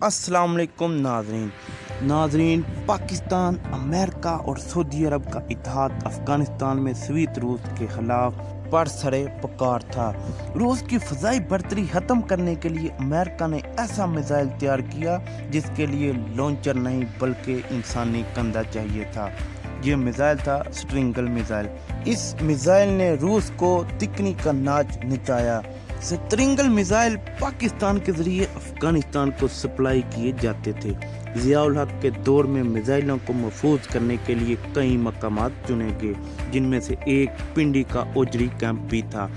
अस्सलाम वालेकुम नाजरीन, पाकिस्तान, अमेरिका और सऊदी अरब का इत्तेहाद अफ़गानिस्तान में सवीत रूस के ख़िलाफ़ बरसरे पुकार था। रूस की फ़ज़ाई बर्तरी ख़त्म करने के लिए अमेरिका ने ऐसा मिसाइल तैयार किया जिसके लिए लॉन्चर नहीं बल्कि इंसानी कंधा चाहिए था। ये मिसाइल था स्ट्रिंगल मिसाइल। इस मिसाइल ने रूस को तिकनी का नाच नचाया। स्ट्रिंगल मिसाइल पाकिस्तान के जरिए अफगानिस्तान को सप्लाई किए जाते थे। ज़ियाउल हक के दौर में मिसाइलों को महफूज करने के लिए कई मकामात चुने गए, जिनमें से एक पिंडी का ओजरी कैंप भी था।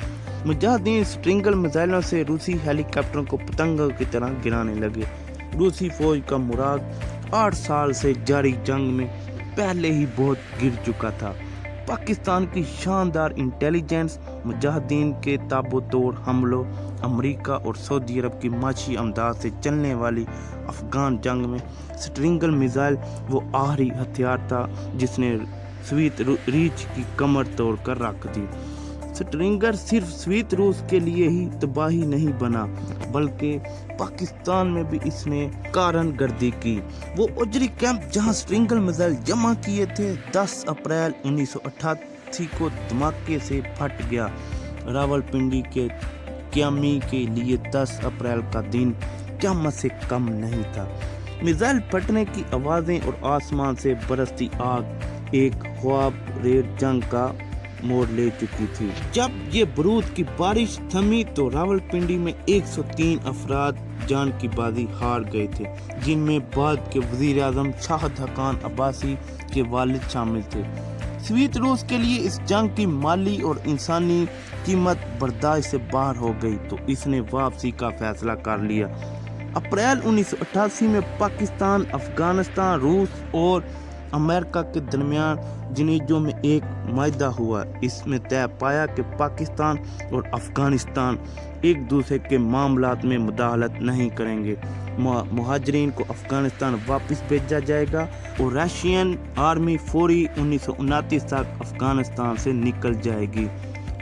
मुजाहिदीन स्ट्रिंगल मिसाइलों से रूसी हेलीकॉप्टरों को पतंगों की तरह गिराने लगे। रूसी फौज का मुराद 8 साल से जारी जंग में पहले ही बहुत गिर चुका था। पाकिस्तान की शानदार इंटेलिजेंस, मुजाहिदीन के ताबोतोड़ हमलों, अमेरिका और सऊदी अरब की माशी अमदाद से चलने वाली अफगान जंग में स्ट्रिंगल मिसाइल वो आखिरी हथियार था जिसने स्वीत रीच की कमर तोड़ कर रख दी। स्ट्रिंगर सिर्फ स्वीत रूस के लिए ही तबाही नहीं बना, बल्कि पाकिस्तान में भी इसने कारण गर्दी की। वो उजरी कैंप जहां स्ट्रिंगल मिसाइल जमा किए थे 10 अप्रैल 1988 को धमाके से फट गया। रावलपिंडी के क्यामी के लिए 10 अप्रैल का दिन क़यामत से कम नहीं था। मिसाइल फटने की आवाज़ें और आसमान से बरसती आग एक ख्वाब रेड जंग का मोड़ ले चुकी थी। जब ये बरूद की बारिश थमी तो रावलपिंडी में 103 अफराद जान की बाजी हार गए थे, जिनमें बाद के वजीर आजम शाहिद हकान अब्बासी के वालिद शामिल थे। स्वीत रूस के लिए इस जंग की माली और इंसानी कीमत बर्दाश्त से बाहर हो गई तो इसने वापसी का फैसला कर लिया। अप्रैल 1988 में पाकिस्तान, अफगानिस्तान, रूस और अमेरिका के दरमियान जिनीजो में एक मायदा हुआ। इसमें तय पाया कि पाकिस्तान और अफगानिस्तान एक दूसरे के मामलात में मुदाखलत नहीं करेंगे। मुहाजिरीन को अफगानिस्तान वापस भेजा जाएगा और रशियन आर्मी फौरी 1929 तक अफगानिस्तान से निकल जाएगी।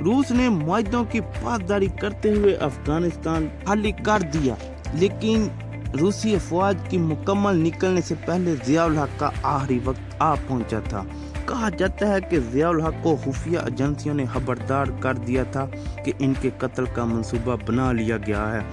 रूस ने मुआहदों की पासदारी करते हुए अफगानिस्तान खाली कर दिया, लेकिन रूसी अफवाज की मुकम्मल निकलने से पहले ज़ियाउल हक का आखिरी वक्त आ पहुंचा था। कहा जाता है कि ज़ियाउल हक को खुफिया एजेंसियों ने खबरदार कर दिया था कि इनके कत्ल का मंसूबा बना लिया गया है।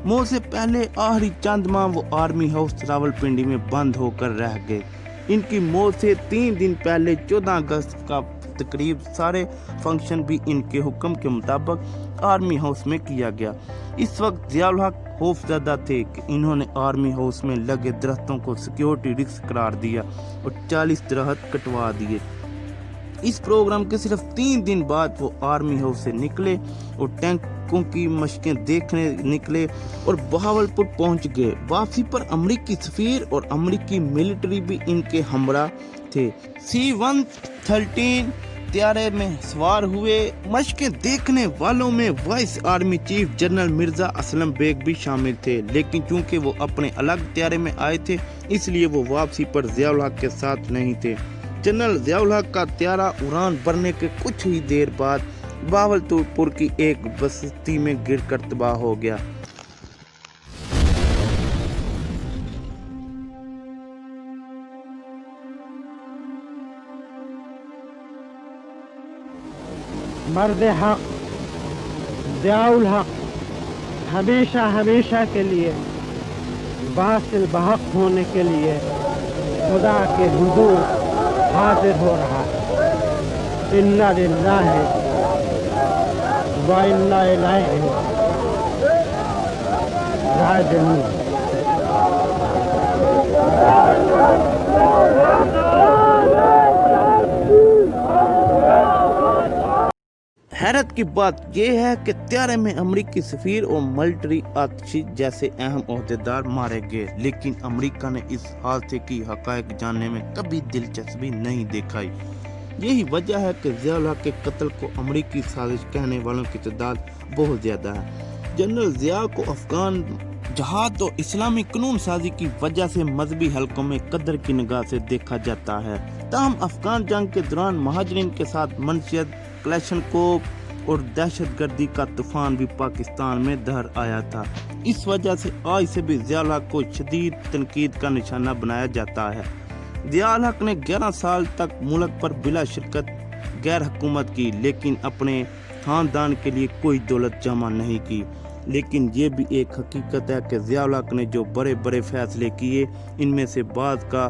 मौत से पहले आखिरी चंद माह वो आर्मी हाउस रावलपिंडी में बंद होकर रह गए। इनकी मौत से 3 दिन पहले 14 अगस्त का तकरीब सारे फंक्शन भी इनके हुक्म के मुताबिक आर्मी हाउस में किया गया। इस वक्त ज़ियाउल हक खौफजदा थे कि इन्होंने आर्मी हाउस में लगे दरख्तों को सिक्योरिटी रिस्क करार दिया और 40 दरख्त कटवा दिए। इस प्रोग्राम के सिर्फ 3 दिन बाद वो आर्मी हाउस से निकले और टैंकों की मशकें देखने निकले और बहावलपुर पहुंच गए। वापसी पर अमेरिकी सफीर और अमेरिकी मिलिट्री भी इनके हमरा थे। C-130 त्यारे में सवार हुए। मशकें देखने वालों में vice army chief general Mirza Aslam Beg भी शामिल थे, लेकिन चूंकि वो अपने अलग त्यारे में आए थे इसलिए वो वापसी पर ज़ियाउल हक के साथ नहीं थे। जनरल ज़ियाउल हक का त्यारा उड़ान भरने के कुछ ही देर बाद बहावलपुर की एक बस्ती में गिरकर तबाह हो गया। मर्द हक ज़ियाउल हक हमेशा हमेशा के लिए बासिल बहक होने के लिए खुदा के हुजूर हाजिर हो रहा है। इन्ना लिल्लाहि व इन्ना इलैहि राजिऊन। हैरत की बात यह है कि त्यारे में अमेरिकी सफीर और मिलिट्री आतिशी जैसे अहम ओहदेदार मारे गए, लेकिन अमेरिका ने इस हादसे की हकायक जानने में कभी दिलचस्पी नहीं दिखाई। यही वजह है कि ज़ियाउल हक के कत्ल को अमेरिकी साजिश कहने वालों की तादाद बहुत ज़्यादा है। जनरल ज़िया को अफगान जहाद और इस्लामी कानून साजी की वजह से मजहबी हलकों में कदर की निगाह से देखा जाता है। ताहम अफगान जंग के दौरान मुहाजिरीन के साथ मनसियत, क्लैशनकोव और दहशत गर्दी का तूफान भी पाकिस्तान में दहर आया था। इस वजह से आज से भी ज़ियाउल हक को शदीद तनकीद का निशाना बनाया जाता है। ज़ियाउल हक ने 11 साल तक मुल्क पर बिला शिरकत गैर हुकूमत की, लेकिन अपने खानदान के लिए कोई दौलत जमा नहीं की। लेकिन ये भी एक हकीकत है कि ज़ियाउल हक ने जो बड़े बड़े फैसले किए, इनमें से बाद का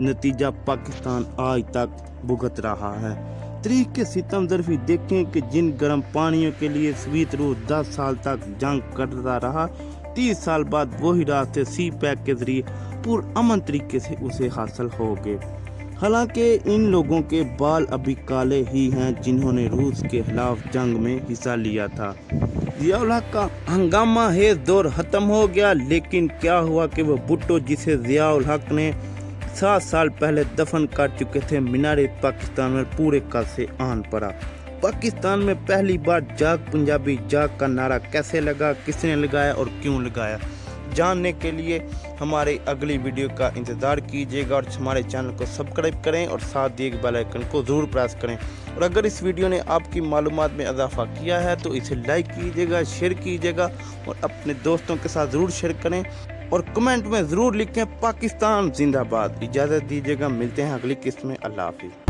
नतीजा पाकिस्तान आज तक भुगत रहा है। तारीख के सितम ज़रफ़ी देखें कि जिन गर्म पानियों के लिए सवीत रूस 10 साल तक जंग करता रहा, 30 साल बाद वही रास्ते सी पैक के ज़रिए पुरअमन तरीके से उसे हासिल हो गए। हालांकि इन लोगों के बाल अभी काले ही हैं जिन्होंने रूस के खिलाफ जंग में हिस्सा लिया था। ज़ियाउल हक का हंगामा हेज दौर ख़त्म हो गया, लेकिन क्या हुआ कि वो भुट्टो जिसे ज़ियाउल हक ने 7 साल पहले दफन कर चुके थे, मीनारे पाकिस्तान में पूरे कल से आन पड़ा। पाकिस्तान में पहली बार जाग पंजाबी जाग का नारा कैसे लगा, किसने लगाया और क्यों लगाया, जानने के लिए हमारे अगली वीडियो का इंतज़ार कीजिएगा और हमारे चैनल को सब्सक्राइब करें और साथ दिए गए बेल आइकन को ज़रूर प्रेस करें। और अगर इस वीडियो ने आपकी मालूमात में इजाफा किया है तो इसे लाइक कीजिएगा, शेयर कीजिएगा और अपने दोस्तों के साथ ज़रूर शेयर करें और कमेंट में ज़रूर लिखें पाकिस्तान जिंदाबाद। इजाज़त दीजिएगा, मिलते हैं अगली किस्त में। अल्लाह हाफिज़।